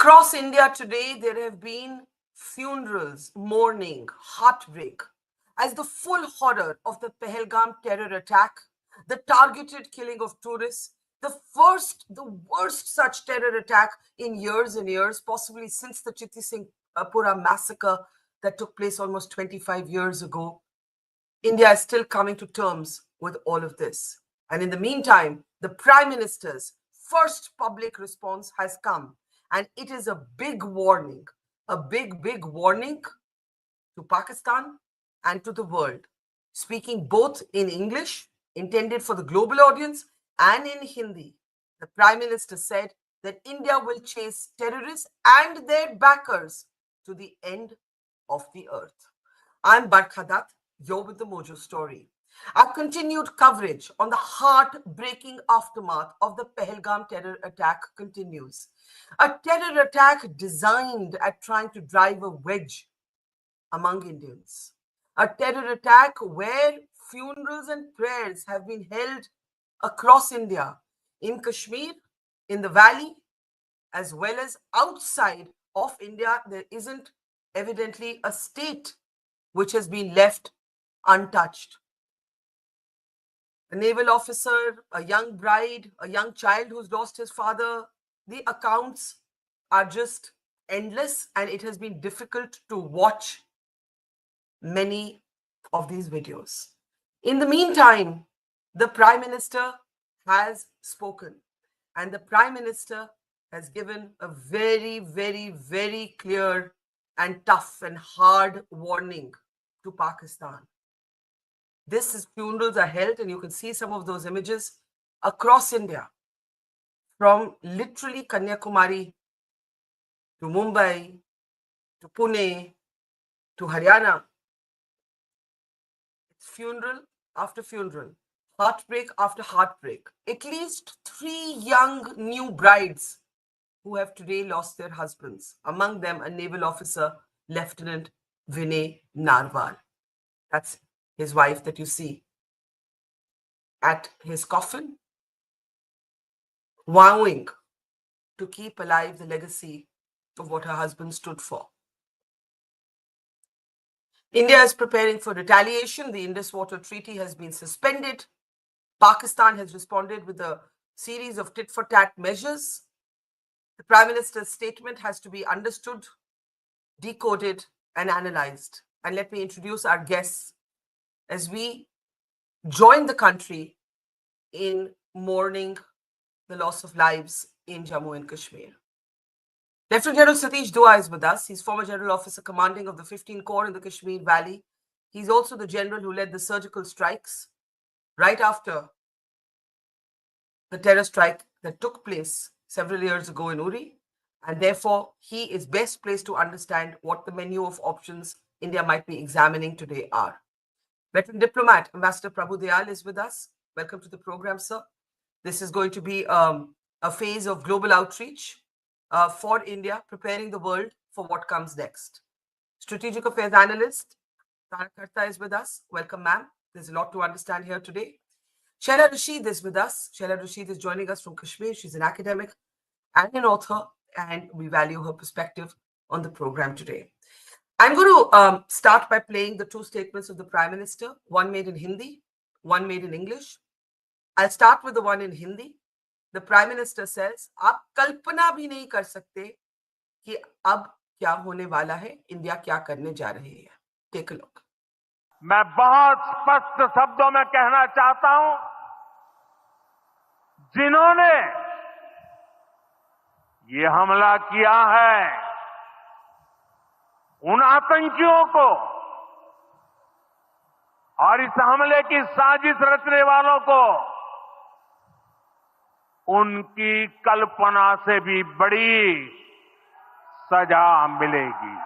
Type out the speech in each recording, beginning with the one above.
Across India today, there have been funerals, mourning, heartbreak, as the full horror of the Pahalgam terror attack, the targeted killing of tourists, the worst such terror attack in years and years, possibly since the Chitti Singh Pura massacre that took place almost 25 years ago. India is still coming to terms with all of this. And in the meantime, the Prime Minister's first public response has come. And it is a big warning, a big warning to Pakistan and to the world. Speaking both in English, intended for the global audience, and in Hindi, the Prime Minister said that India will chase terrorists and their backers to the end of the earth. I'm Barkha Dutt, you're with the Mojo Story. Our continued coverage on the heartbreaking aftermath of the Pahalgam terror attack continues. A terror attack designed at trying to drive a wedge among Indians. A terror attack where funerals and prayers have been held across India, in Kashmir, in the valley, as well as outside of India. There isn't evidently a state which has been left untouched. A naval officer, a young bride, a young child who's lost his father. The accounts are just endless, and it has been difficult to watch many of these videos. In the meantime, the Prime Minister has spoken, and the Prime Minister has given a very clear and tough and hard warning to Pakistan. These funerals are held, and you can see some of those images across India, from literally Kanyakumari to Mumbai to Pune to Haryana. It's funeral after funeral, heartbreak after heartbreak. At least 3 young new brides who have today lost their husbands, among them a naval officer, Lieutenant Vinay Narwal. That's his wife that you see at his coffin, vowing to keep alive the legacy of what her husband stood for. India is preparing for retaliation. The Indus Water Treaty has been suspended. Pakistan has responded with a series of tit-for-tat measures. The Prime Minister's statement has to be understood, decoded, and analyzed. And let me introduce our guests as we join the country in mourning the loss of lives in Jammu and Kashmir. Lieutenant General Satish Dua is with us. He's former General Officer commanding of the 15 Corps in the Kashmir Valley. He's also the general who led the surgical strikes right after the terror strike that took place several years ago in Uri. And therefore, he is best placed to understand what the menu of options India might be examining today are. Veteran diplomat Ambassador Prabhu Dayal is with us. Welcome to the program, sir. This is going to be a phase of global outreach for India, preparing the world for what comes next. Strategic Affairs Analyst Tara Karta is with us. Welcome, ma'am. There's a lot to understand here today. Shaila Rashid is with us. Shaila Rashid is joining us from Kashmir. She's an academic and an author, and we value her perspective on the program today. I'm going to start by playing the 2 statements of the Prime Minister, one made in Hindi, one made in English. I'll start with the one in Hindi. The Prime Minister says, "आप कल्पना भी नहीं कर सकते कि अब क्या होने वाला है, इंडिया क्या करने जा रही है." Take a look. मैं बहुत स्पष्ट शब्दों में कहना चाहता हूं, जिन्होंने ये हमला किया है, उन आतंकियों को और इस हमले की साजिश रचने वालों को उनकी कल्पना से भी बड़ी सजा मिलेगी।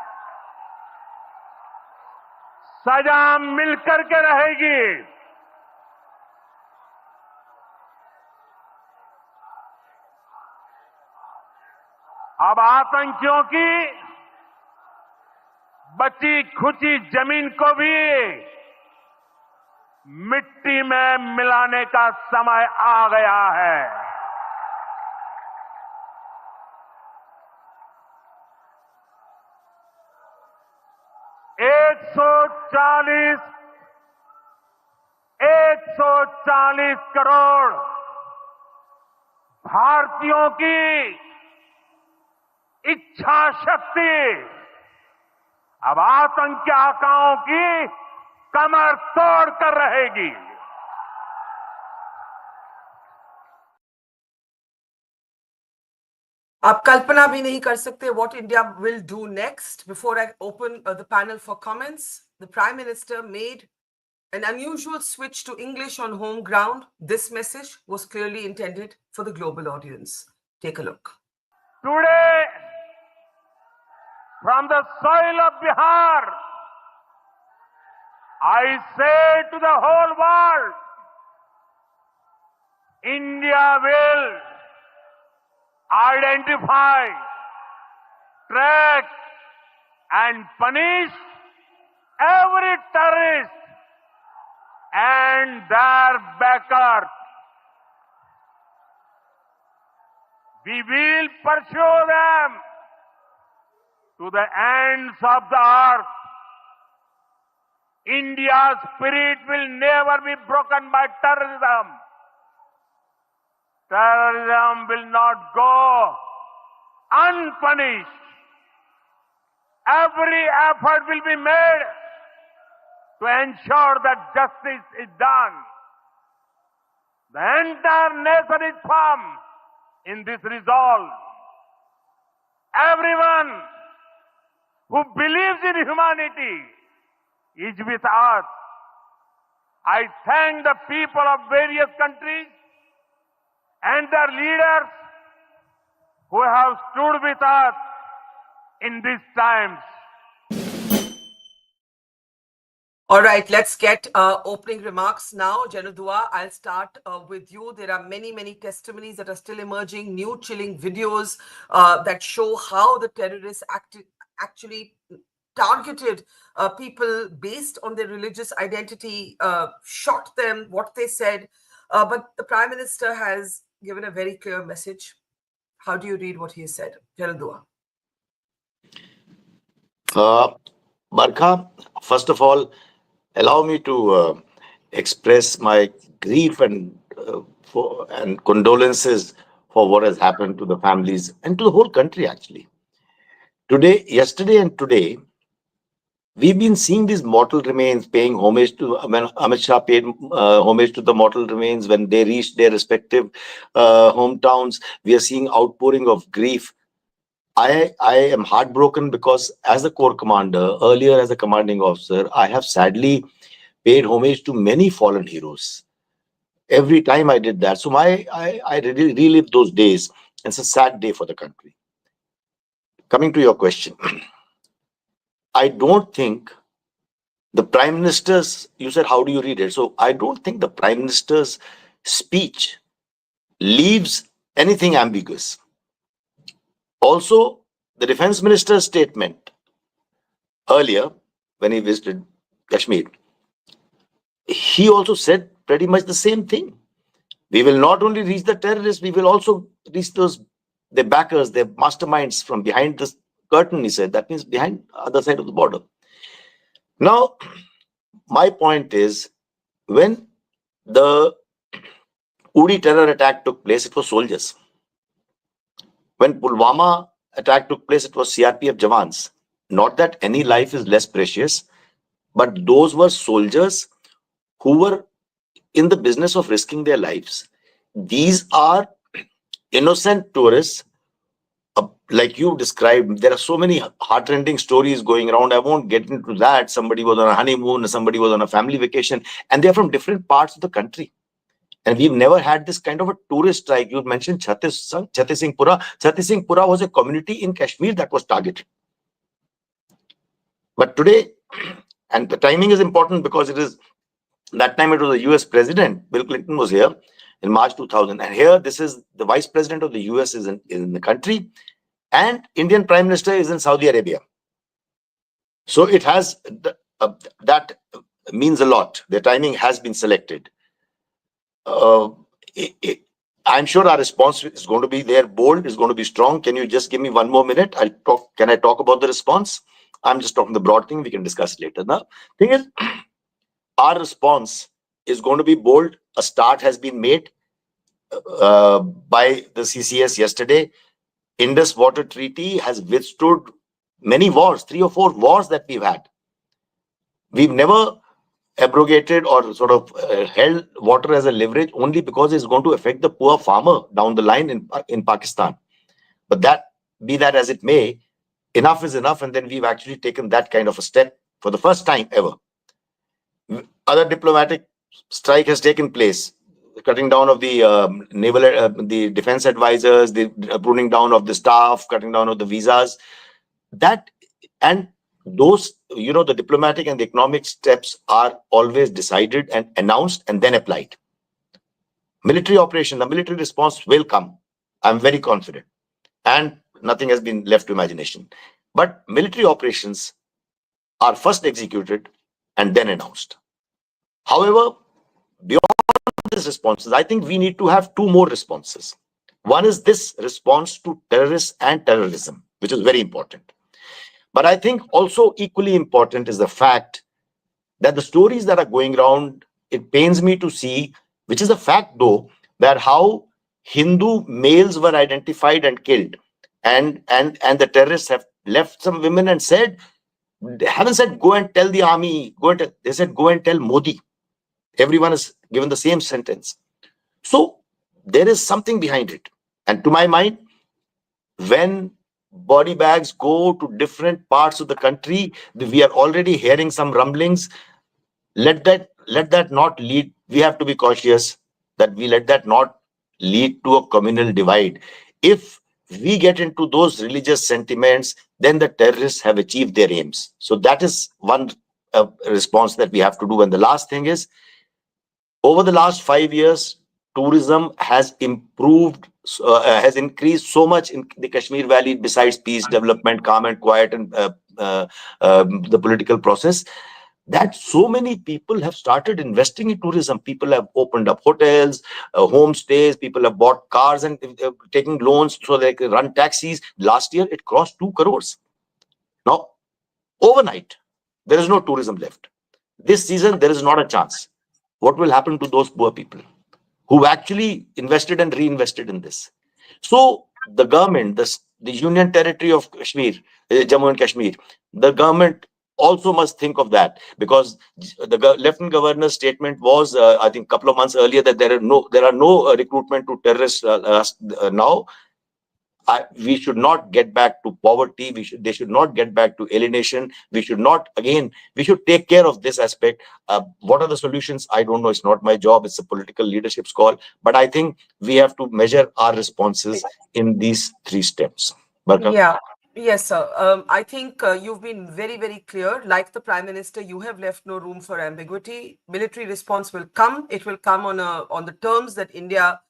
सजा मिलकर के रहेगी। अब आतंकियों की बची खुची जमीन को भी मिट्टी में मिलाने का समय आ गया है। 140 करोड़ भारतीयों की इच्छा शक्ति अब आतंकी आकाओं की कमर तोड़ कर रहेगी। आप कल्पना भी नहीं कर सकते what India will do next. Before I open the panel for comments, the Prime Minister made an unusual switch to English on home ground. This message was clearly intended for the global audience. Take a look. Today, from the soil of Bihar, I say to the whole world, India will identify, track, and punish every terrorist and their backers. We will pursue them to the ends of the earth. India's spirit will never be broken by terrorism. Terrorism will not go unpunished. Every effort will be made to ensure that justice is done. The entire nation is firm in this resolve. Everyone who believes in humanity is with us. I thank the people of various countries and their leaders who have stood with us in these times. All right, let's get opening remarks now. Janudua, I'll start with you. There are many testimonies that are still emerging, new chilling videos that show how the terrorists actually targeted people based on their religious identity, shot them, what they said. But the Prime Minister has given a very clear message. How do you read what he said? Janudua. Barkha, first of all, allow me to express my grief and condolences for what has happened to the families and to the whole country. Actually, yesterday, and today, we've been seeing these mortal remains paying homage to when Amit Shah paid homage to the mortal remains when they reached their respective hometowns. We are seeing outpouring of grief. I am heartbroken because as a corps commander, earlier as a commanding officer, I have sadly paid homage to many fallen heroes. Every time I did that. So I really relive those days. It's a sad day for the country. Coming to your question, I don't think the Prime Minister's, you said, how do you read it? So I don't think the Prime Minister's speech leaves anything ambiguous. Also, the Defense Minister's statement earlier, when he visited Kashmir, he also said pretty much the same thing. We will not only reach the terrorists, we will also reach their backers, their masterminds from behind this curtain, he said. That means behind the other side of the border. Now, my point is, when the Uri terror attack took place, it was soldiers. When Pulwama attack took place, it was CRPF Jawans. Not that any life is less precious, but those were soldiers who were in the business of risking their lives. These are innocent tourists, like you described. There are so many heartrending stories going around. I won't get into that. Somebody was on a honeymoon, somebody was on a family vacation, and they're from different parts of the country. And we've never had this kind of a tourist strike. You mentioned Chhattisgarh. Chhattisgarh was a community in Kashmir that was targeted. But today, and the timing is important because that time it was the US president, Bill Clinton was here in March 2000. And here, this is the vice president of the US is in the country, and Indian Prime Minister is in Saudi Arabia. So it has, that means a lot. The timing has been selected. I'm sure our response is going to be there, bold, is going to be strong. Can you just give me one more minute? Can I talk about the response? I'm just talking the broad thing. We can discuss it later. Now, thing is, our response is going to be bold. A start has been made by the CCS yesterday. Indus Water Treaty has withstood many wars, 3 or 4 wars that we've had. We've never abrogated or sort of held water as a leverage only because it's going to affect the poor farmer down the line in Pakistan. But that, be that as it may, enough is enough. And then we've actually taken that kind of a step for the first time ever. Other diplomatic strike has taken place, cutting down of the the defense advisors, the pruning down of the staff, cutting down of the visas. That and those, the diplomatic and the economic steps are always decided and announced and then applied. Military operation, the military response will come. I'm very confident. And nothing has been left to imagination. But military operations are first executed and then announced. However, beyond these responses, I think we need to have 2 more responses. One is this response to terrorists and terrorism, which is very important. But I think also equally important is the fact that the stories that are going around, it pains me to see, which is a fact though, that how Hindu males were identified and killed. And the terrorists have left some women and said, they haven't said go and tell the army, they said go and tell Modi. Everyone is given the same sentence. So there is something behind it. And to my mind, when body bags go to different parts of the country, we are already hearing some rumblings. Let that not lead. We have to be cautious that we let that not lead to a communal divide. If we get into those religious sentiments, then the terrorists have achieved their aims. So that is one response that we have to do. And the last thing is, over the last 5 years, tourism has improved, has increased so much in the Kashmir Valley, besides peace, development, calm and quiet, and the political process, that so many people have started investing in tourism. People have opened up hotels, homestays, people have bought cars and taking loans so they can run taxis. Last year, it crossed 2 crores. Now, overnight, there is no tourism left. This season, there is not a chance. What will happen to those poor people who actually invested and reinvested in this? So the government, the Union Territory of Kashmir, Jammu and Kashmir, the government also must think of that, because the Lieutenant Governor's statement was, I think, a couple of months earlier, that there are no recruitment to terrorists now. We should not get back to poverty. They should not get back to alienation. We should take care of this aspect. What are the solutions? I don't know. It's not my job. It's a political leadership's call. But I think we have to measure our responses in these 3 steps. Barkha? Yeah. Yes, sir. I think you've been very, very clear. Like the Prime Minister, you have left no room for ambiguity. Military response will come. It will come on the terms that India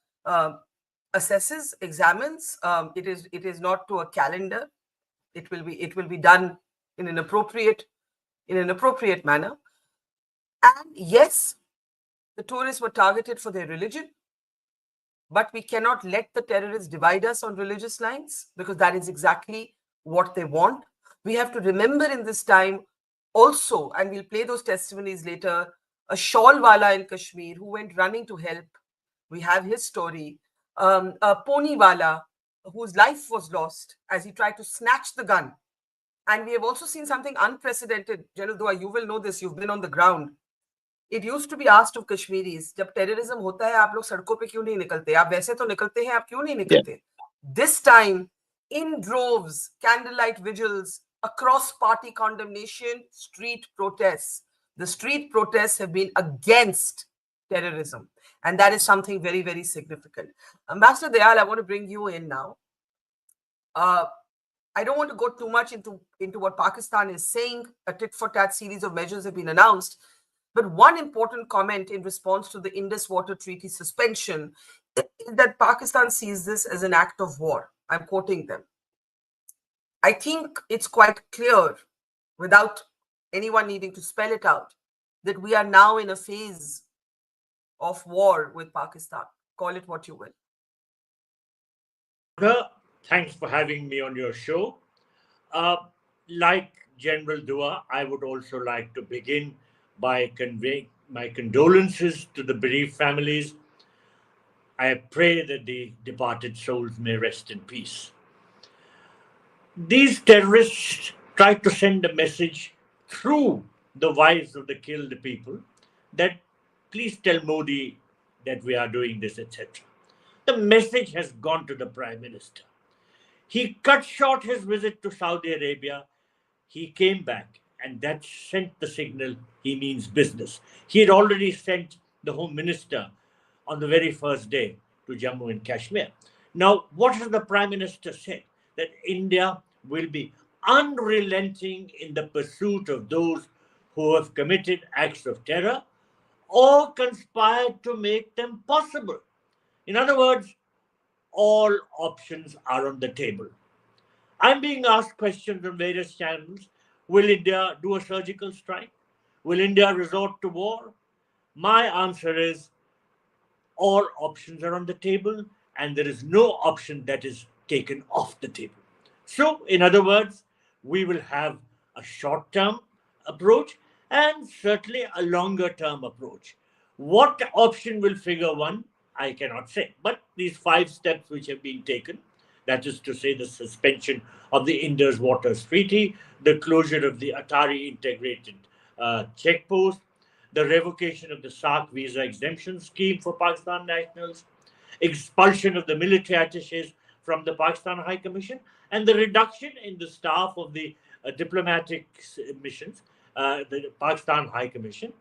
assesses, examines. It is not to a calendar. It will be done in an appropriate manner. And yes, the tourists were targeted for their religion, but we cannot let the terrorists divide us on religious lines, because that is exactly what they want. We have to remember in this time also, and we'll play those testimonies later, a shawl wala in Kashmir who went running to help. We have his story. A pony wala whose life was lost as he tried to snatch the gun. And we have also seen something unprecedented. General Dua, you will know this, you've been on the ground. It used to be asked of Kashmiris, जब terrorism होता है आप लोग सड़कों पे क्यों नहीं निकलते? आप वैसे तो निकलते हैं, आप क्यों नहीं निकलते? This time, in droves, candlelight vigils, across party condemnation, street protests. The street protests have been against terrorism. And that is something very, very significant. Ambassador Dayal, I want to bring you in now. I don't want to go too much into what Pakistan is saying. A tit-for-tat series of measures have been announced. But one important comment in response to the Indus Water Treaty suspension is that Pakistan sees this as an act of war. I'm quoting them. I think it's quite clear, without anyone needing to spell it out, that we are now in a phase of war with Pakistan. Call it what you will. Thanks for having me on your show. Like General Dua, I would also like to begin by conveying my condolences to the bereaved families. I pray that the departed souls may rest in peace. These terrorists tried to send a message through the wives of the killed people that please tell Modi that we are doing this, etc. The message has gone to the Prime Minister. He cut short his visit to Saudi Arabia. He came back, and that sent the signal he means business. He had already sent the Home Minister on the very first day to Jammu and Kashmir. Now, what has the Prime Minister said? That India will be unrelenting in the pursuit of those who have committed acts of terror or conspired to make them possible. In other words, all options are on the table. I'm being asked questions on various channels. Will India do a surgical strike? Will India resort to war? My answer is all options are on the table and there is no option that is taken off the table. So, in other words, we will have a short term approach and certainly a longer term approach. What option will figure one, I cannot say. But these 5 steps which have been taken, that is to say, the suspension of the Indus Waters Treaty, the closure of the Atari Integrated Checkpost, the revocation of the SARC visa exemption scheme for Pakistan nationals, expulsion of the military attaches from the Pakistan High Commission, and the reduction in the staff of the diplomatic missions, the Pakistan High Commission.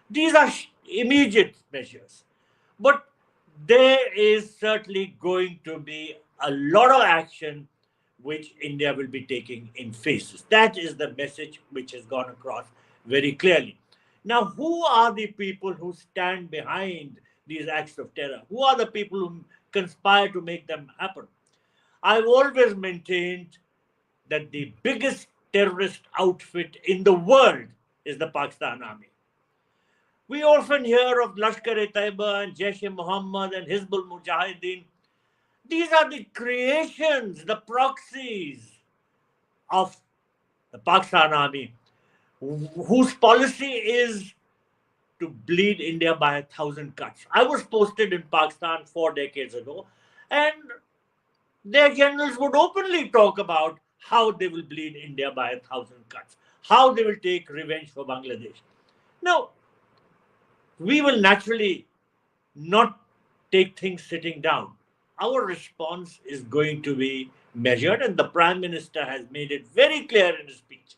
These are immediate measures. But there is certainly going to be a lot of action which India will be taking in phases. That is the message which has gone across very clearly. Now, who are the people who stand behind these acts of terror? Who are the people who conspire to make them happen? I've always maintained that the biggest terrorist outfit in the world is the Pakistan Army. We often hear of Lashkar-e-Taiba and Jaish-e-Mohammed and Hizbul Mujahideen. These are the creations, the proxies of the Pakistan Army, whose policy is to bleed India by 1,000 cuts. I was posted in Pakistan 4 decades ago, and their generals would openly talk about how they will bleed India by 1,000 cuts, how they will take revenge for Bangladesh. Now, we will naturally not take things sitting down. Our response is going to be measured, and the Prime Minister has made it very clear in his speech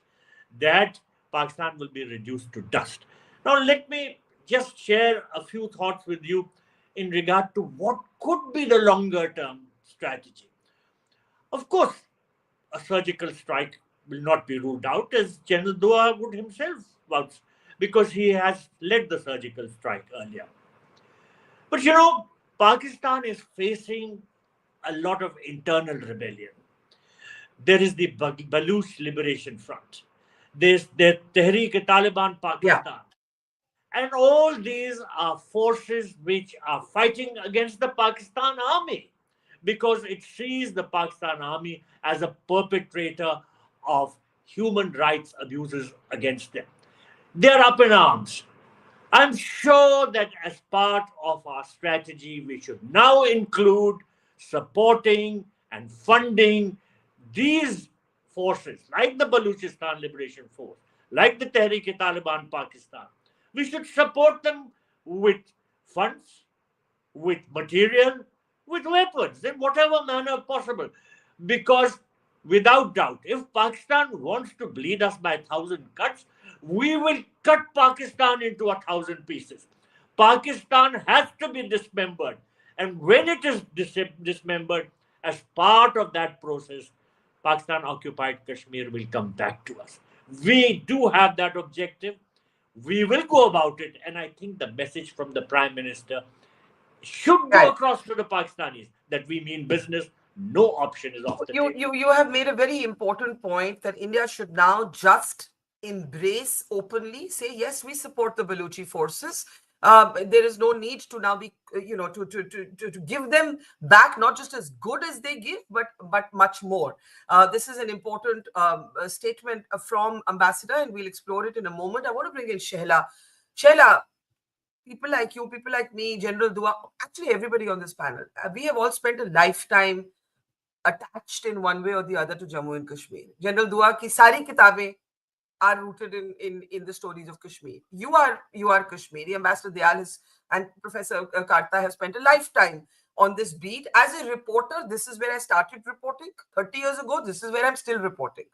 that Pakistan will be reduced to dust. Now, let me just share a few thoughts with you in regard to what could be the longer term strategy. Of course, a surgical strike will not be ruled out, as General Dua would himself vouch, because he has led the surgical strike earlier. But Pakistan is facing a lot of internal rebellion. There is the Baluch Liberation Front. There's the Tehreek-e-Taliban Yeah. Pakistan. And all these are forces which are fighting against the Pakistan Army because it sees the Pakistan Army as a perpetrator of human rights abuses against them. They're up in arms. I'm sure that as part of our strategy, we should now include supporting and funding these forces, like the Baluchistan Liberation Force, like the Tehreek-e-Taliban Pakistan. We should support them with funds, with material, with weapons, in whatever manner possible. Because without doubt, if Pakistan wants to bleed us by 1,000 cuts, we will cut Pakistan into 1,000 pieces. Pakistan has to be dismembered. And when it is dismembered, as part of that process, Pakistan occupied Kashmir will come back to us. We do have that objective. We will go about it. And I think the message from the Prime Minister should go Right. across to the Pakistanis that we mean business. No option is off the You, table. you have made a very important point that India should now just embrace openly, say, yes, we support the Baluchi forces. There is no need to now be, to give them back, not just as good as they give, but much more. This is an important statement from Ambassador, and we'll explore it in a moment. I want to bring in Shehla. Shehla, people like you, people like me, General Dua, actually everybody on this panel, we have all spent a lifetime attached in one way or the other to Jammu and Kashmir. General Dua ki sari kitabein are rooted in the stories of Kashmir. You are Kashmiri. Ambassador Dayal has, and Professor Karta have spent a lifetime on this beat. As a reporter, this is where I started reporting 30 years ago. This is where I'm still reporting.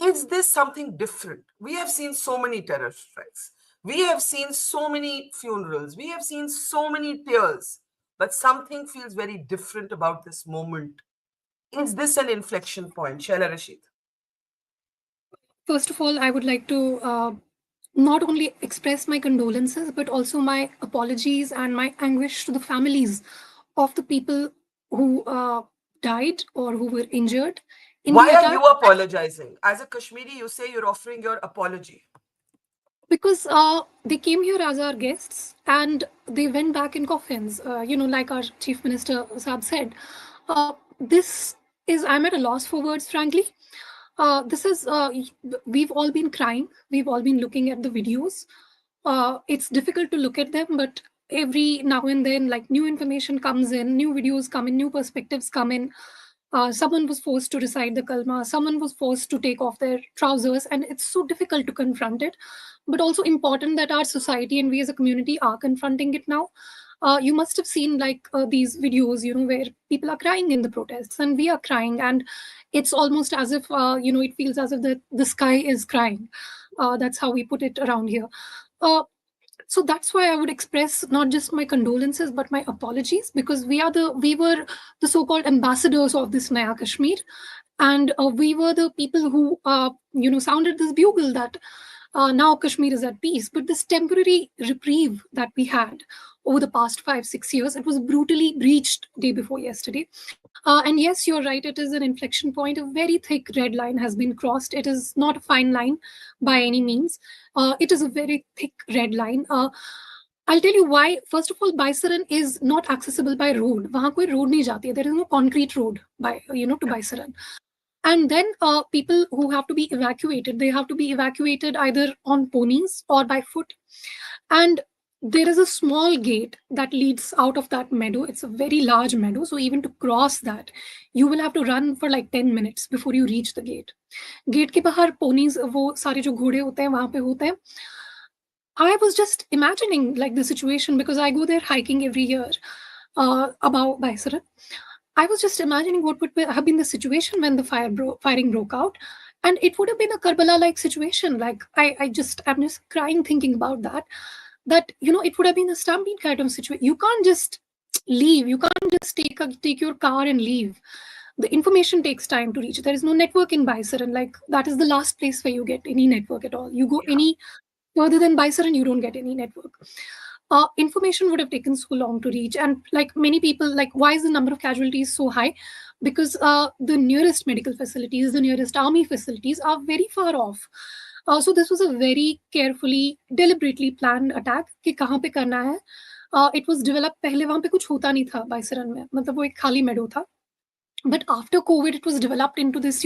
Is this something different? We have seen so many terror strikes. We have seen so many funerals. We have seen so many tears. But something feels very different about this moment. Is this an inflection point? Shaila Rashid. First of all, I would like to not only express my condolences, but also my apologies and my anguish to the families of the people who died or who were injured in Why the are attack. you apologizing? As a Kashmiri, you say you're offering your apology. Because they came here as our guests and they went back in coffins. Like our Chief Minister Saab said, this is, I'm at a loss for words, frankly. This is, we've all been crying. We've all been looking at the videos. It's difficult to look at them, but every now and then, like, new information comes in, new videos come in, new perspectives come in. Someone was forced to recite the kalma, someone was forced to take off their trousers, and it's so difficult to confront it, but also important that our society and we as a community are confronting it now. You must have seen these videos, where people are crying in the protests and we are crying, and it's almost as if, it feels as if the sky is crying. That's how we put it around here. So that's why I would express not just my condolences but my apologies, because we were the so-called ambassadors of this Naya Kashmir, and we were the people who sounded this bugle that now Kashmir is at peace. But this temporary reprieve that we had over the past 5-6 years, it was brutally breached day before yesterday. And yes, you're right, it is an inflection point. A very thick red line has been crossed. It is not a fine line by any means. It is a very thick red line. I'll tell you why. First of all, Baisaran is not accessible by road. वहाँ कोई road नहीं जाती है. There is no concrete road to Baisaran. And then people who have to be evacuated, they have to be evacuated either on ponies or by foot. And there is a small gate that leads out of that meadow. It's a very large meadow. So even to cross that, you will have to run for like 10 minutes before you reach the gate. Gate ke bahar ponies, wo sare jo ghode hote hain, wahan pe hote hain. I was just imagining like the situation, because I go there hiking every year above Baisaran. I was just imagining what would have been the situation when the firing broke out. And it would have been a Karbala-like situation. Like I'm just crying thinking about that. That, it would have been a stampede kind of situation. You can't just leave. You can't just take your car and leave. The information takes time to reach. There is no network in Baisaran. Like, that is the last place where you get any network at all. You go any further than Baisaran, you don't get any network. Information would have taken so long to reach. And like many people, like, why is the number of casualties so high? Because the nearest medical facilities, the nearest army facilities are very far off. So this was a very carefully, deliberately planned attack कि कहाँ पे करना है. It was developed, पहले वहाँ पे कुछ होता नहीं था बाइसरन में, मतलब वो एक खाली meadow था. But after COVID, it was developed into this,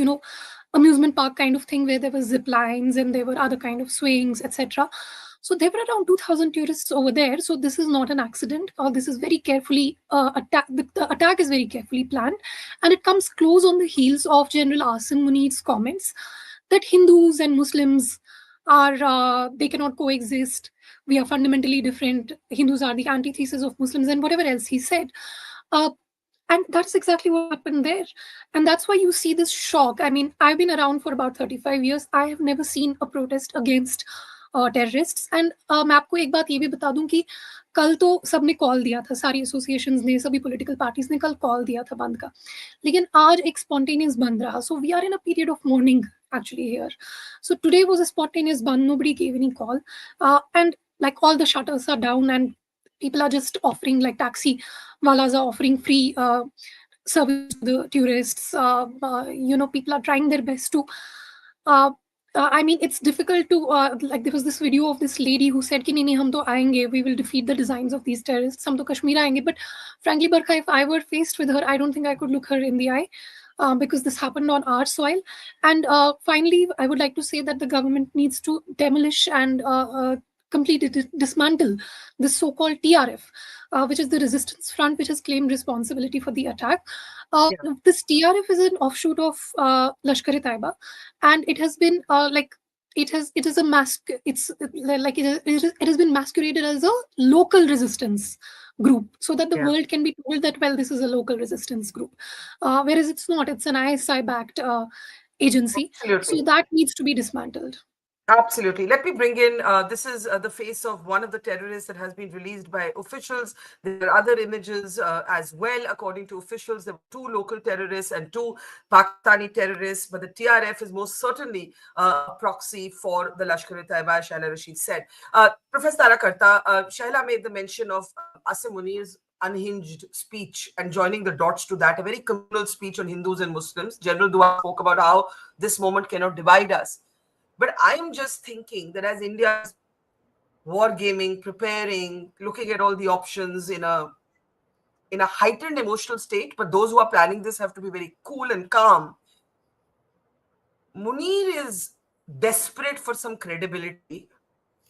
amusement park kind of thing where there were zip lines and there were other kind of swings, etc. So there were around 2,000 tourists over there. So this is not an accident. This is very carefully the attack is very carefully planned, and it comes close on the heels of General Asim Munir's comments that Hindus and Muslims are they cannot coexist. We are fundamentally different. Hindus are the antithesis of Muslims, and whatever else he said. And that's exactly what happened there. And that's why you see this shock. I mean, I've been around for about 35 years. I have never seen a protest against terrorists. And मैं आपको एक बात ये भी बता दूं कि कल तो सबने कॉल दिया था, सारी एसोसिएशंस ने, सभी पॉलिटिकल पार्टीज ने कल कॉल दिया था बंद का, लेकिन आज एक स्पॉन्टेनियस बंद रहा. So we are in a period of mourning actually here. So today was a spontaneous band. Nobody gave any call. And like all the shutters are down and people are just offering, like taxi walas are offering free service to the tourists. People are trying their best to I mean, it's difficult to like. There was this video of this lady who said, "Ki nahi, hum to aayenge. We will defeat the designs of these terrorists. Hum to Kashmir aayenge." But frankly, Barkha, if I were faced with her, I don't think I could look her in the eye, because this happened on our soil. And finally, I would like to say that the government needs to demolish and completely dismantle this so-called TRF, which is the Resistance Front, which has claimed responsibility for the attack. Uh, Yeah, this TRF is an offshoot of Lashkar-e-Taiba, and it has been it is a mask it's like it has been masqueraded as a local resistance group, so that the yeah, world can be told that, well, this is a local resistance group, whereas it's not. It's an ISI backed agency, so absolutely. that needs to be dismantled. Absolutely. Let me bring in this is the face of one of the terrorists that has been released by officials. There are other images as well. According to officials, there were two local terrorists and two Pakistani terrorists, but the TRF is most certainly a proxy for the Lashkar-e-Taiba, as Shaila Rashid said. Professor Tarakarta, Shaila made the mention of Asim Munir's unhinged speech and joining the dots to that, a very communal speech on Hindus and Muslims. General Dua spoke about how this moment cannot divide us. But I'm just thinking that as India is wargaming, preparing, looking at all the options in a heightened emotional state, but those who are planning this have to be very cool and calm. Munir is desperate for some credibility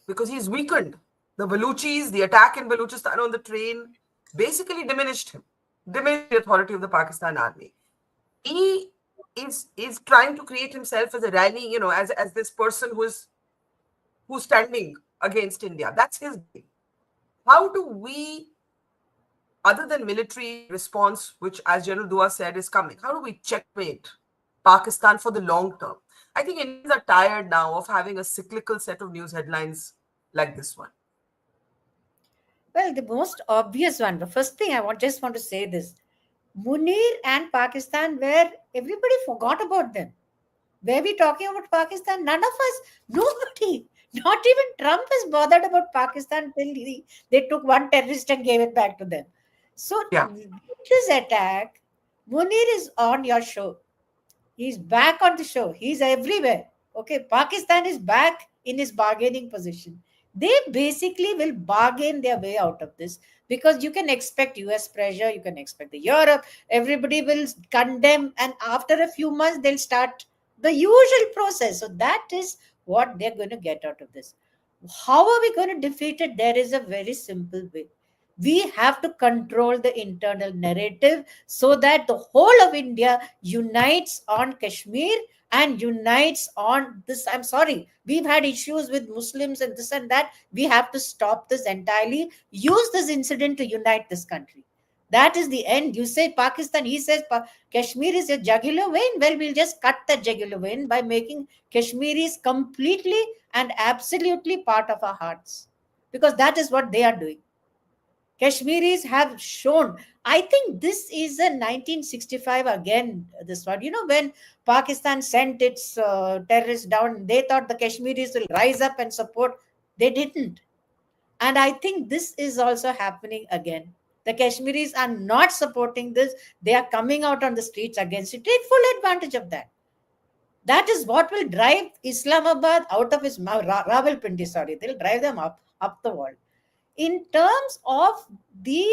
because he's weakened. The Baluchis, the attack in Baluchistan on the train basically diminished him, diminished the authority of the Pakistan army. He is trying to create himself as a rally, as this person who's standing against India. That's his game. How do we, other than military response, which as General Dua said is coming, how do we checkmate Pakistan for the long term? I think Indians are tired now of having a cyclical set of news headlines like this one. Well, the most obvious one, the first thing just want to say this: Munir and Pakistan, where everybody forgot about them. Were we talking about Pakistan? None of us, nobody, not even Trump is bothered about Pakistan till they took one terrorist and gave it back to them. So, Yeah, this attack, Munir is on your show. He's back on the show. He's everywhere. Okay, Pakistan is back in his bargaining position. They basically will bargain their way out of this because you can expect US pressure, you can expect the Europe, everybody will condemn, and after a few months, they'll start the usual process. So that is what they're going to get out of this. How are we going to defeat it? There is a very simple way. We have to control the internal narrative so that the whole of India unites on Kashmir and unites on this. I'm sorry, we've had issues with Muslims and this and that. We have to stop this entirely. Use this incident to unite this country. That is the end. You say Pakistan, he says Kashmir is a jugular vein. Well, we'll just cut the jugular vein by making Kashmiris completely and absolutely part of our hearts. Because that is what they are doing. Kashmiris have shown. I think this is a 1965 again. This one, when Pakistan sent its terrorists down, they thought the Kashmiris will rise up and support. They didn't. And I think this is also happening again. The Kashmiris are not supporting this. They are coming out on the streets against it. Take full advantage of that. That is what will drive Islamabad out of its mouth. Rawalpindi, sorry. They'll drive them up the wall. In terms of the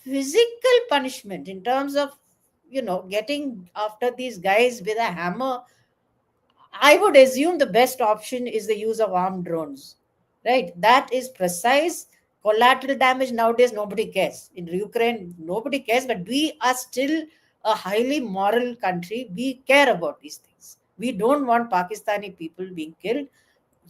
physical punishment, in terms of getting after these guys with a hammer, I would assume the best option is the use of armed drones, right? That is precise. Collateral damage nowadays, nobody cares. In Ukraine, nobody cares, but we are still a highly moral country. We care about these things. We don't want Pakistani people being killed.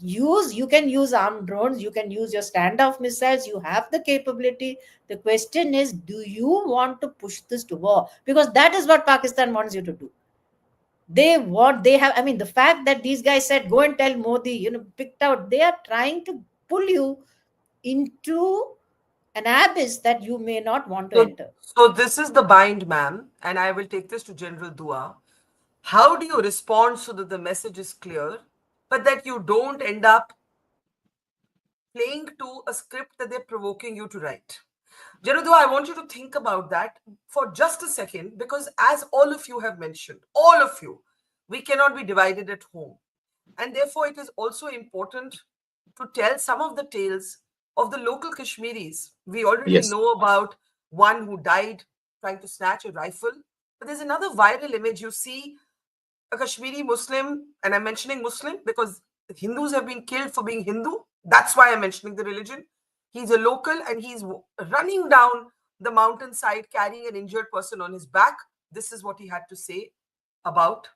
You can use armed drones, you can use your standoff missiles, you have the capability. The question is, do you want to push this to war? Because that is what Pakistan wants you to do. They have, I mean, the fact that these guys said go and tell Modi, picked out, they are trying to pull you into an abyss that you may not want to so, enter. so this is the bind, ma'am, and I will take this to General Dua. How do you respond so that the message is clear, but that you don't end up playing to a script that they're provoking you to write? Jerudu, I want you to think about that for just a second, because as all of you have mentioned, all of you, we cannot be divided at home. And therefore, it is also important to tell some of the tales of the local Kashmiris. We already Yes. know about one who died trying to snatch a rifle. But there's another viral image. You see a Kashmiri Muslim, and I'm mentioning Muslim because Hindus have been killed for being Hindu. That's why I'm mentioning the religion. He's a local and he's running down the mountainside carrying an injured person on his back. This is what he had to say about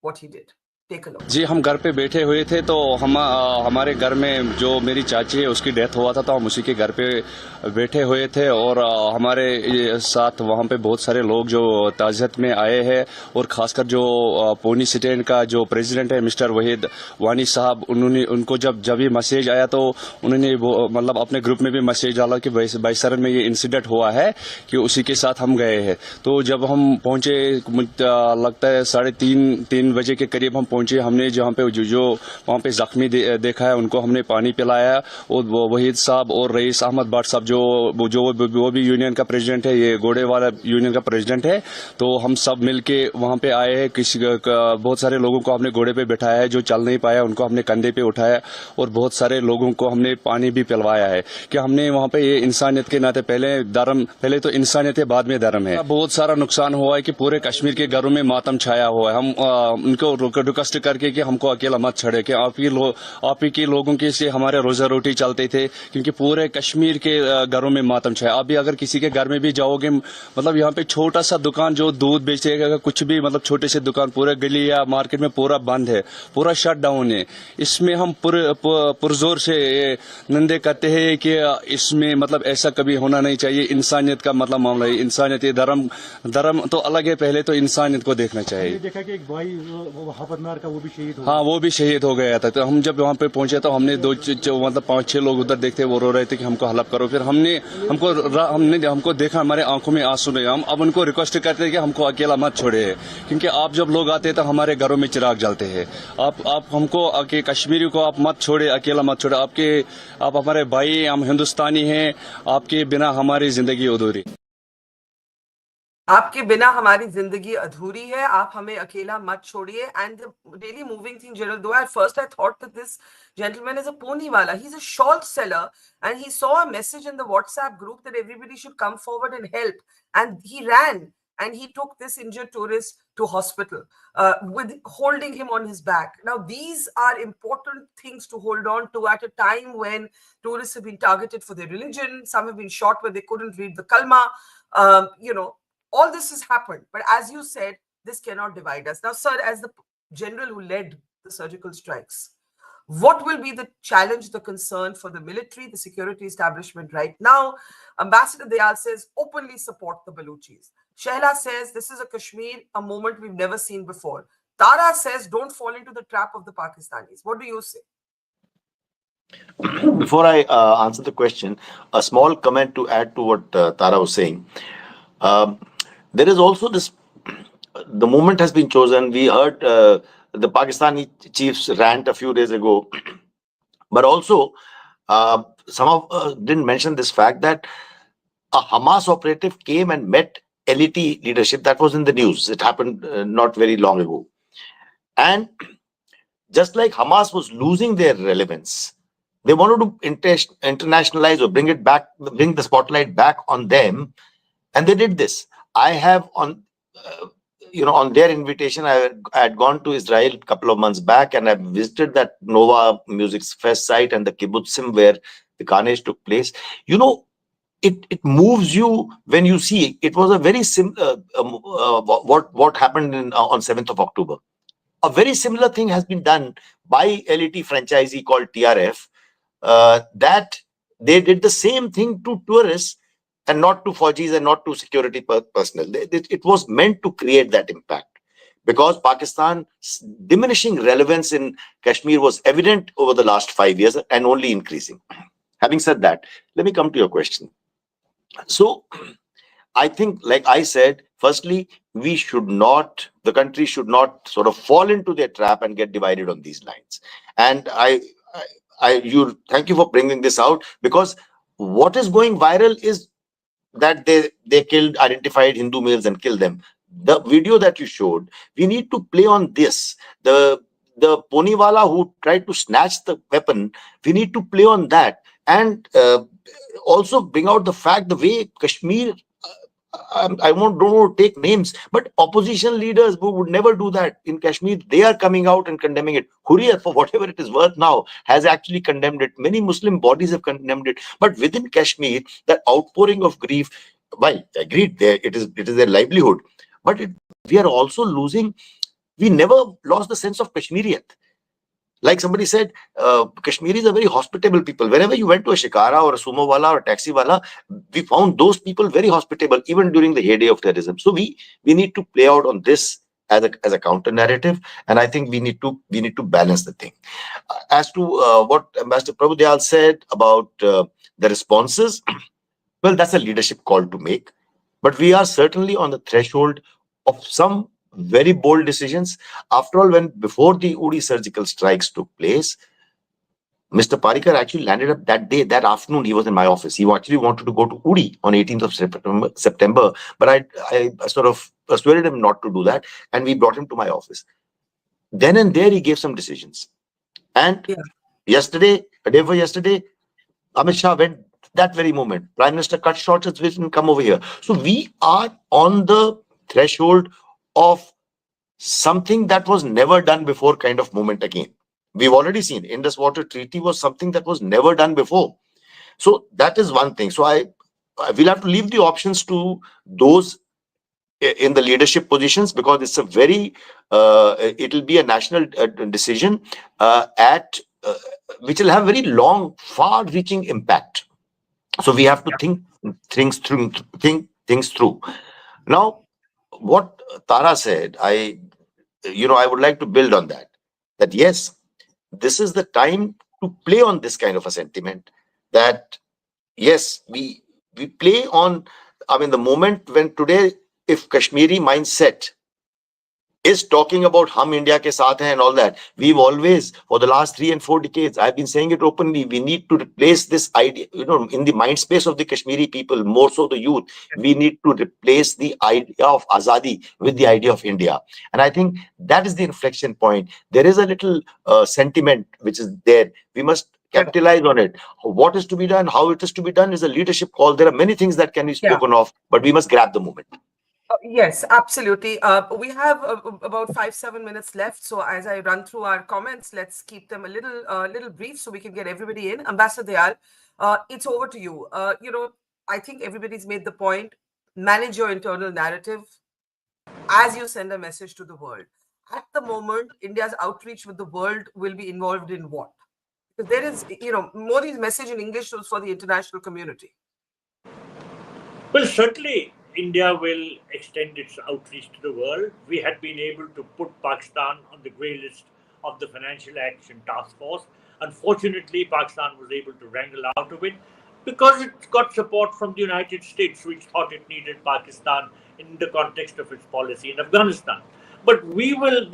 what he did. Take a look. जी हम घर पे बैठे हुए थे तो हमारे घर में जो मेरी चाची है उसकी डेथ हुआ था तो हम उसी के घर पे बैठे हुए थे और हमारे साथ वहाँ पे बहुत सारे लोग जो ताज़ियत में आए हैं और ख़ासकर जो पोनी स्टैंड का जो प्रेसिडेंट है मिस्टर वहीद वानी साहब उनको जब ये मैसेज आया तो उन्होंने मतलब अपने ग्रुप में भी मैसेज डाला कि बाईसरन में ये इंसिडेंट हुआ है कि उसी के साथ हम गए हैं। तो जब हम पहुंचे लगता है 3:30 बजे के करीब हम पहुंचे। हमने जहाँ पे जो वहाँ पे जख्मी देखा है उनको हमने पानी पिलाया और वहीद साहब और रईस अहमद भट्ट साहब वो भी यूनियन का प्रेसिडेंट है, ये घोड़े वाला यूनियन का प्रेसिडेंट है। तो हम सब मिलके वहाँ पे आए हैं। बहुत सारे लोगों को हमने घोड़े पे बिठाया है, जो चल नहीं पाया उनको हमने कंधे पे उठाया और बहुत सारे लोगों को हमने पानी भी पिलवाया है कि हमने वहाँ पे ये इंसानियत के नाते पहले तो इंसानियत है बाद में धर्म है। बहुत सारा नुकसान हुआ है कि पूरे कश्मीर के घरों में मातम छाया हुआ है। हम उनको रिक्वेस्ट करके कि हमको अकेला मत छोड़े कि आप ही के लोगों के से हमारे रोजा रोटी चलते थे क्योंकि पूरे कश्मीर के घरों में मातम छाया। अभी अगर किसी के घर में भी जाओगे मतलब यहाँ पे छोटा सा दुकान जो दूध बेचेगा कुछ भी मतलब छोटे से दुकान पूरे गली या मार्केट में पूरा बंद है, पूरा शट डाउन है। इसमें हम पुरजोर से निंदे करते हैं कि इसमें मतलब ऐसा कभी होना नहीं चाहिए। इंसानियत का मतलब मामला है, इंसानियत धर्म तो अलग है, पहले तो इंसानियत को देखना चाहिए। देखा कि एक भाई हाफतनार का वो भी शहीद हो हाँ वो भी शहीद हो गया था। तो हम जब वहाँ पे पहुंचे तो हमने मतलब 5-6 लोग उधर देखते वो रो रहे थे कि हमको हेल्प करो। फिर हमको देखा, हमारे आंखों में आंसू नहीं। हम अब उनको रिक्वेस्ट करते हैं कि हमको अकेला मत छोड़े क्योंकि आप जब लोग आते हैं तो हमारे घरों में चिराग जलते हैं। आप हमको कश्मीरी को आप मत छोड़े, अकेला मत छोड़े। आप हमारे भाई, हम हिंदुस्तानी हैं, आपके बिना हमारी जिंदगी अधूरी। आपके बिना हमारी जिंदगी अधूरी है, आप हमें अकेला मत छोड़िए। And the really moving thing, Gerald, though at first I thought that this gentleman is a pony wala, he's a shawl seller, and he saw a message in the WhatsApp group that everybody should come forward and help, and he ran and he took this injured tourist to hospital with holding him on his back. Now these are important things to hold on to at a time when tourists have been targeted for their religion, some have been shot where they couldn't read the kalma. All this has happened, but as you said, this cannot divide us. Now, sir, as the general who led the surgical strikes, what will be the challenge, the concern for the military, the security establishment right now? Ambassador Dayal says openly support the Baluchis. Shehla says this is a Kashmir, a moment we've never seen before. Tara says don't fall into the trap of the Pakistanis. What do you say? Before I answer the question, a small comment to add to what Tara was saying. There is also this, the moment has been chosen. We heard the Pakistani chief's rant a few days ago, but also some of us didn't mention this fact that a Hamas operative came and met LET leadership. That was in the news. It happened not very long ago. And just like Hamas was losing their relevance, they wanted to internationalize or bring the spotlight back on them. And they did this. I have on their invitation, I had gone to Israel a couple of months back, and I visited that Nova Music Fest site and the kibbutzim where the carnage took place. It moves you when you see it was a very similar what happened on 7th of October. A very similar thing has been done by LET franchisee called TRF. That they did the same thing to tourists and not to Fauji's and not to security personnel. It was meant to create that impact because Pakistan's diminishing relevance in Kashmir was evident over the last 5 years and only increasing. Having said that, let me come to your question. So I think, like I said, firstly, the country should not sort of fall into their trap and get divided on these lines. And thank you for bringing this out, because what is going viral is that they identified Hindu males and killed them. The video that you showed, we need to play on this. The the Poniwala who tried to snatch the weapon, we need to play on that. And also bring out the fact, the way Kashmir, don't want to take names, but opposition leaders who would never do that in Kashmir, they are coming out and condemning it. Hurriyat, for whatever it is worth now, has actually condemned it. Many Muslim bodies have condemned it. But within Kashmir, that outpouring of grief, well, agreed, it is their livelihood. But we are also losing, we never lost the sense of Kashmiriyat. Like somebody said, Kashmiris are very hospitable people. Whenever you went to a shikara or a sumo wala or a taxi wala, we found those people very hospitable, even during the heyday of terrorism. So we need to play out on this as a counter narrative, and I think we need to balance the thing. As to what Ambassador Prabhu said about the responses, well, that's a leadership call to make, but we are certainly on the threshold of some very bold decisions. After all, before the Uri surgical strikes took place, Mr. Parikar actually landed up that day, that afternoon. He was in my office. He actually wanted to go to Uri on 18th of September, but I sort of persuaded him not to do that, and we brought him to my office. Then and there, he gave some decisions. And yesterday, a day before yesterday, Amit Shah went that very moment. Prime Minister cut short his vision, come over here. So we are on the threshold of something that was never done before kind of moment again. We've already seen Indus Water Treaty was something that was never done before. So that is one thing. So I will have to leave the options to those in the leadership positions, because it's a very, it will be a national decision which will have very long, far-reaching impact. So we have to think things through. Now, what Tara said, I would like to build on that. That yes, this is the time to play on this kind of a sentiment. That yes, we play on. I mean, the moment when today, if Kashmiri mindset is talking about hum India ke saath hai and all that, we've always, for the last 3 and 4 decades, I've been saying it openly, we need to replace this idea, in the mind space of the Kashmiri people, more so the youth, we need to replace the idea of Azadi with the idea of India. And I think that is the inflection point. There is a little sentiment which is there. We must capitalize on it. What is to be done, how it is to be done is a leadership call. There are many things that can be spoken of, but we must grab the moment. Yes, absolutely. We have about 5-7 minutes left. So as I run through our comments, let's keep them a little brief so we can get everybody in. Ambassador Dayal, it's over to you. I think everybody's made the point. Manage your internal narrative as you send a message to the world. At the moment, India's outreach with the world will be involved in what? Because there is, Modi's message in English was for the international community. Well, certainly India will extend its outreach to the world. We had been able to put Pakistan on the grey list of the Financial Action Task Force. Unfortunately, Pakistan was able to wrangle out of it because it got support from the United States, which thought it needed Pakistan in the context of its policy in Afghanistan. But we will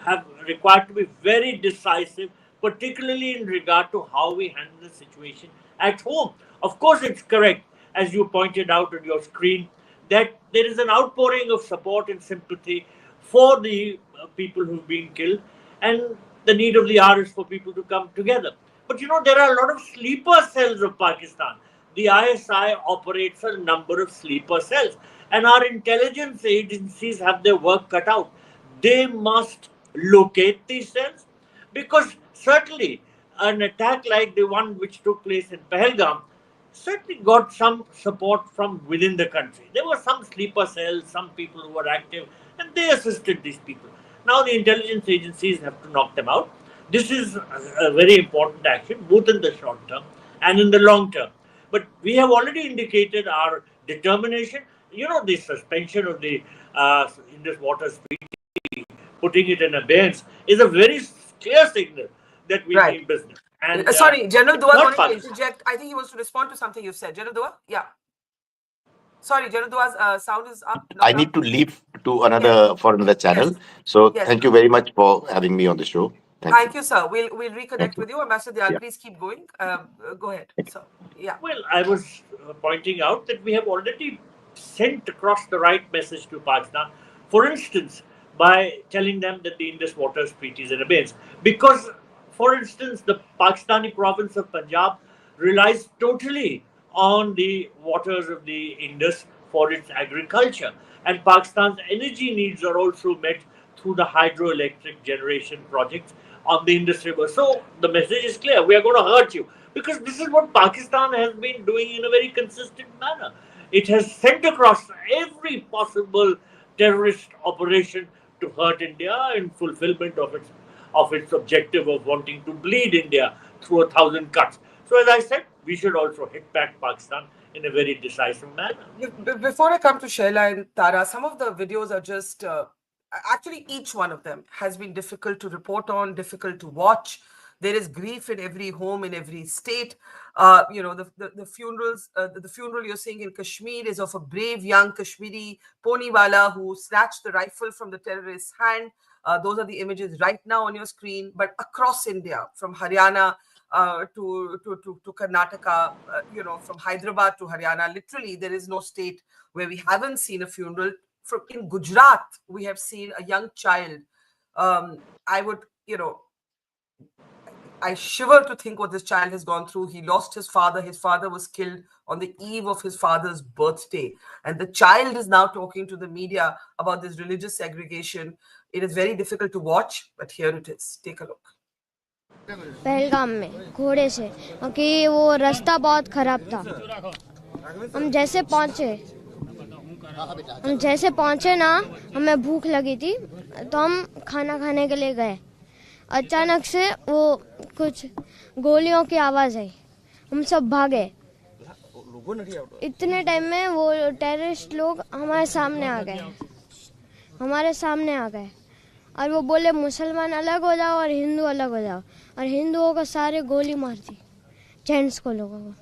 have required to be very decisive, particularly in regard to how we handle the situation at home. Of course, it's correct, as you pointed out on your screen, that there is an outpouring of support and sympathy for the people who've been killed, and the need of the hour is for people to come together. But there are a lot of sleeper cells of Pakistan. The ISI operates a number of sleeper cells, and our intelligence agencies have their work cut out. They must locate these cells, because certainly an attack like the one which took place in Pahalgam certainly got some support from within the country. There were some sleeper cells, some people who were active, and they assisted these people. Now the intelligence agencies have to knock them out. This is a very important action, both in the short term and in the long term. But we have already indicated our determination. The suspension of the Indus Water Treaty, putting it in abeyance, is a very clear signal that we mean business. And, sorry, General Dua wanted to interject. I think he wants to respond to something you said. General Dua? Yeah. Sorry, General Dua's sound is up. I need to leave to another channel. So thank you very much for having me on the show. Thank you, sir. We'll reconnect with you. Ambassador Dayal, please keep going. Go ahead. So, Well, I was pointing out that we have already sent across the right message to Pakistan. For instance, by telling them that the Indus Waters Treaty is in abeyance. Because, for instance, the Pakistani province of Punjab relies totally on the waters of the Indus for its agriculture. And Pakistan's energy needs are also met through the hydroelectric generation projects on the Indus River. So the message is clear: we are going to hurt you, because this is what Pakistan has been doing in a very consistent manner. It has sent across every possible terrorist operation to hurt India in fulfillment of its objective of wanting to bleed India through 1,000 cuts. So, as I said, we should also hit back Pakistan in a very decisive manner. Before I come to Shaila and Tara, some of the videos are just actually each one of them has been difficult to report on, difficult to watch. There is grief in every home, in every state. The funerals, the funeral you're seeing in Kashmir is of a brave young Kashmiri poniwala who snatched the rifle from the terrorist's hand. Those are the images right now on your screen. But across India, from Haryana to Karnataka, from Hyderabad to Haryana, literally there is no state where we haven't seen a funeral. From in Gujarat, we have seen a young child. I would, I shiver to think what this child has gone through. He lost his father. His father was killed on the eve of his father's birthday. And the child is now talking to the media about this religious segregation. It is very difficult to watch, but here it is. Take a look. Pahalgam में घोड़े से, क्योंकि वो रास्ता बहुत ख़राब था। हम जैसे पहुँचे ना, हमें भूख लगी थी, तो हम खाना खाने के लिए गए। अचानक से वो कुछ गोलियों की आवाज़ आई, हम सब भागे। इतने टाइम में वो टेररिस्ट लोग हमारे सामने आ गए और वो बोले मुसलमान अलग हो जाओ और हिंदू अलग हो जाओ, और हिंदुओं को सारे गोली मार दी, जेंट्स को, लोगों को।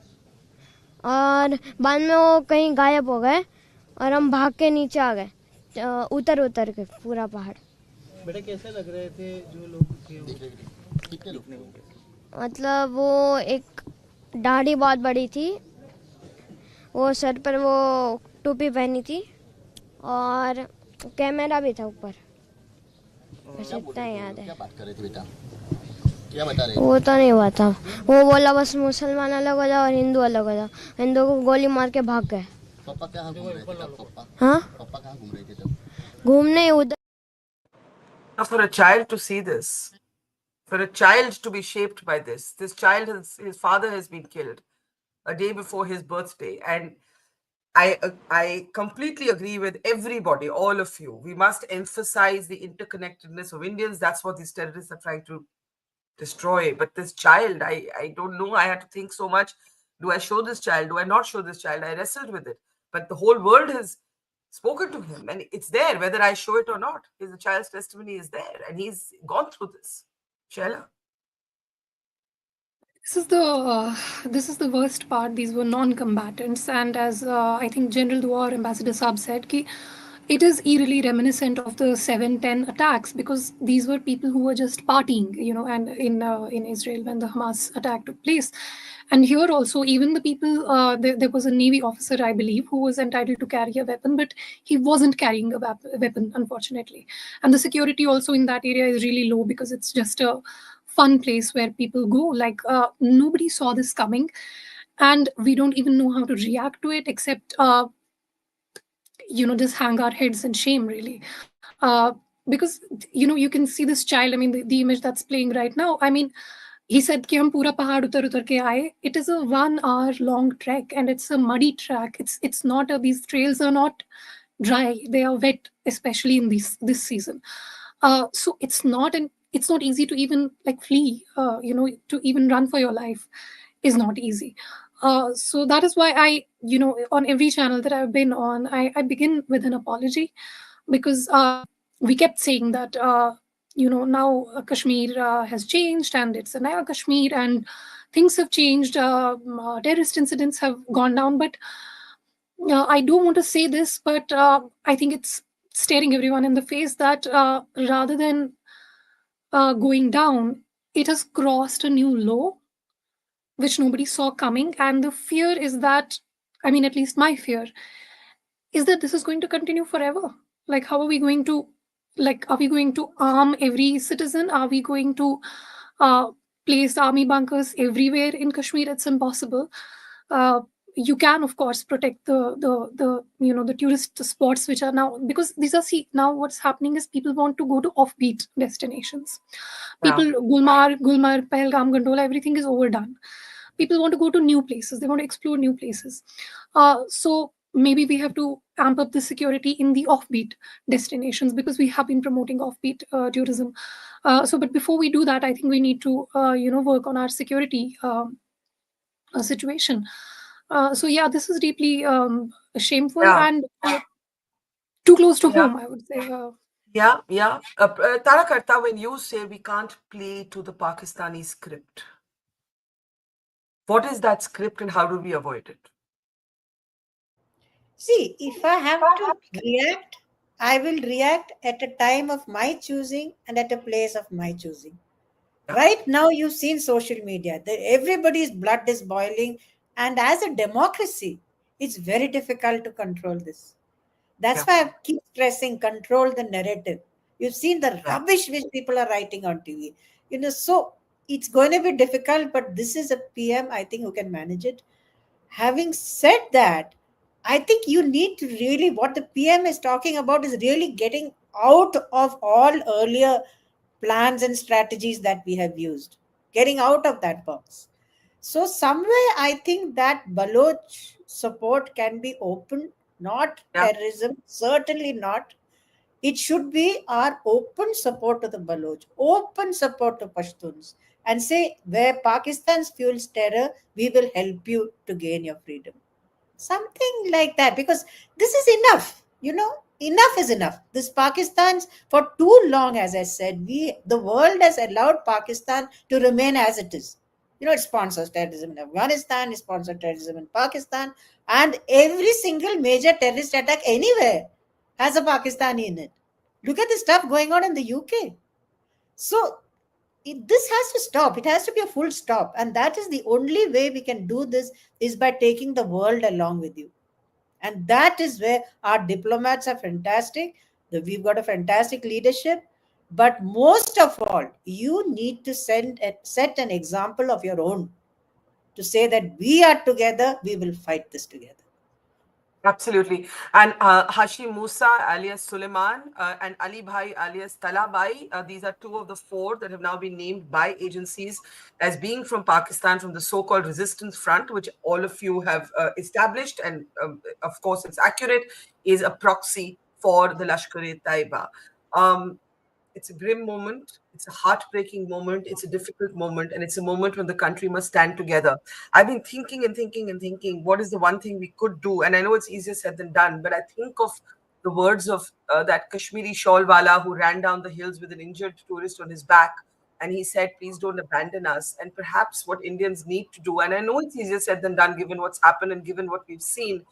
और बाद में वो कहीं गायब हो गए और हम भाग के नीचे आ गए, उतर के पूरा पहाड़। बेटा कैसे लग रहे थे जो लोग थे? मतलब वो एक दाढ़ी बहुत बड़ी थी, वो सर पर वो टोपी पहनी थी और कैमरा भी था ऊपर। बस इतना ही याद है। क्या बात कर रहे थे बेटा? क्या बता रहे थे? वो तो नहीं हुआ था, वो बोला बस मुसलमान अलग हो जाओ और हिंदू अलग हो जाओ। हिंदू को गोली मार के भाग गए। पापा कहाँ घूम रहे थे तब? पापा कहाँ घूम रहे थे तब? घूमने उधर। Now, for a child to see this, for a child to be shaped by this child, his father has been killed a day before his birthday. And I completely agree with everybody, all of you. We must emphasize the interconnectedness of Indians. That's what these terrorists are trying to destroy. But this child, I don't know. I had to think so much. Do I show this child? Do I not show this child? I wrestled with it. But the whole world has spoken to him, and it's there, whether I show it or not. The child's testimony is there, and he's gone through this. Shaila? This is the worst part. These were non-combatants, and as I think General Dua or Ambassador Saab said, ki it is eerily reminiscent of the 7/10 attacks, because these were people who were just partying, and in Israel when the Hamas attack took place. And here also, even the people, there was a Navy officer, I believe, who was entitled to carry a weapon, but he wasn't carrying a weapon, unfortunately. And the security also in that area is really low, because it's just a fun place where people go. Like, nobody saw this coming, and we don't even know how to react to it, except just hang our heads in shame, really. Because you can see this child. I mean, the image that's playing right now, I mean, he said कि हम पूरा पहाड़ उतर के आए. It is a 1 hour long trek, and it's a muddy track. It's not these trails are not dry, they are wet, especially in this season. So it's not easy to even like flee, to even run for your life is not easy. So that is why I, on every channel that I've been on, I begin with an apology, because we kept saying that, now Kashmir has changed, and it's a Naya Kashmir, and things have changed. Terrorist incidents have gone down, but I don't want to say this, but I think it's staring everyone in the face that rather than going down, it has crossed a new low, which nobody saw coming. And the fear is that, I mean, at least my fear is that this is going to continue forever. Like, how are we going to like, are we going to arm every citizen? Are we going to place army bunkers everywhere in Kashmir? It's impossible. You can, of course, protect the tourist spots which are now, because these are, see, now what's happening is people want to go to offbeat destinations. Yeah. People, Gulmarg, Pahalgam, Gondola, everything is overdone. People want to go to new places. They want to explore new places. So maybe we have to amp up the security in the offbeat destinations, because we have been promoting offbeat tourism. But before we do that, I think we need to work on our security situation. So yeah, this is deeply shameful Yeah. and too close to Yeah. home, I would say. Yeah. Yeah. Tarakarta, when you say we can't play to the Pakistani script, what is that script and how do we avoid it? See, if I have to react, I will react at a time of my choosing and at a place of my choosing. Yeah. Right now, you've seen social media. Everybody's blood is boiling. And as a democracy, it's very difficult to control this. That's Yeah. why I keep stressing control the narrative. You've seen the Yeah. rubbish which people are writing on TV. So it's going to be difficult, but this is a PM, I think, who can manage it. Having said that, I think you need to really, what the PM is talking about is really getting out of all earlier plans and strategies that we have used, getting out of that box. So, somewhere I think that Baloch support can be open, not Yeah. terrorism, certainly not. It should be our open support to the Baloch, open support to Pashtuns, and say, where Pakistan fuels terror, we will help you to gain your freedom. Something like that, because this is enough. Enough is enough. This Pakistan's for too long, as I said, the world has allowed Pakistan to remain as it is. It sponsors terrorism in Afghanistan, it sponsors terrorism in Pakistan, and every single major terrorist attack anywhere has a Pakistani in it. Look at the stuff going on in the UK. So this has to stop. It has to be a full stop, and that is the only way we can do this, is by taking the world along with you. And that is where our diplomats are fantastic. We've got a fantastic leadership. But most of all, you need to set an example of your own, to say that we are together, we will fight this together. Absolutely. And Hashim Musa alias Suleiman and Ali Bhai alias Talabai, these are two of the four that have now been named by agencies as being from Pakistan, from the so-called resistance front, which all of you have established. And of course, it's accurate, is a proxy for the Lashkar-e-Taiba. It's a grim moment. It's a heartbreaking moment. It's a difficult moment. And it's a moment when the country must stand together. I've been thinking and thinking and thinking, what is the one thing we could do? And I know it's easier said than done, but I think of the words of that Kashmiri shawlwala who ran down the hills with an injured tourist on his back. And he said, please don't abandon us. And perhaps what Indians need to do, and I know it's easier said than done given what's happened and given what we've seen,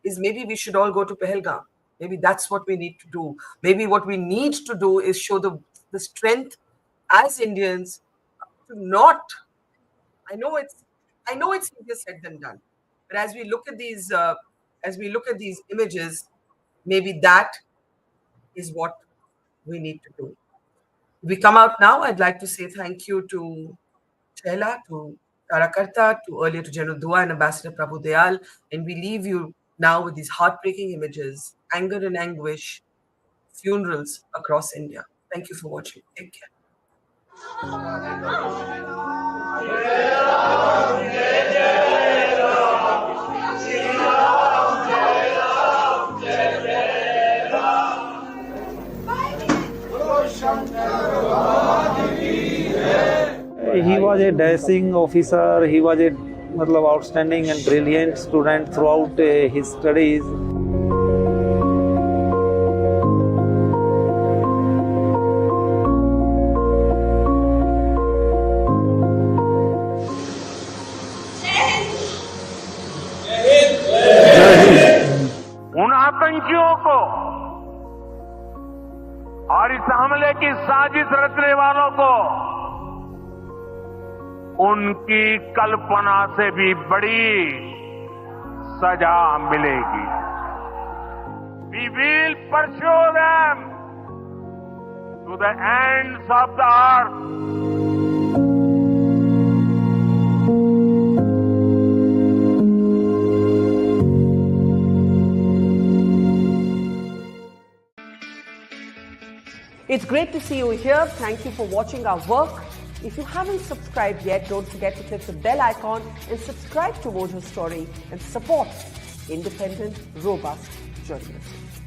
is maybe we should all go to Pahalgam. Maybe that's what we need to do. Maybe what we need to do is show the strength as Indians to not. I know it's easier said than done, but as we look at these images, maybe that is what we need to do. We come out now. I'd like to say thank you to Chela, to Tarakarta, to earlier to General Dua and Ambassador Prabhu Dayal, and we leave you now with these heartbreaking images, anger and anguish, funerals across India. Thank you for watching. Take care. He was a dashing officer. He was a outstanding and brilliant student throughout his studies. उन आतंकियों को और इस हमले की साजिश रचने वालों को उनकी कल्पना से भी बड़ी सजा मिलेगी. We will pursue them to the ends of the earth. It's great to see you here. Thank you for watching our work. If you haven't subscribed yet, don't forget to click the bell icon and subscribe to Mojo Story and support independent, robust journalism.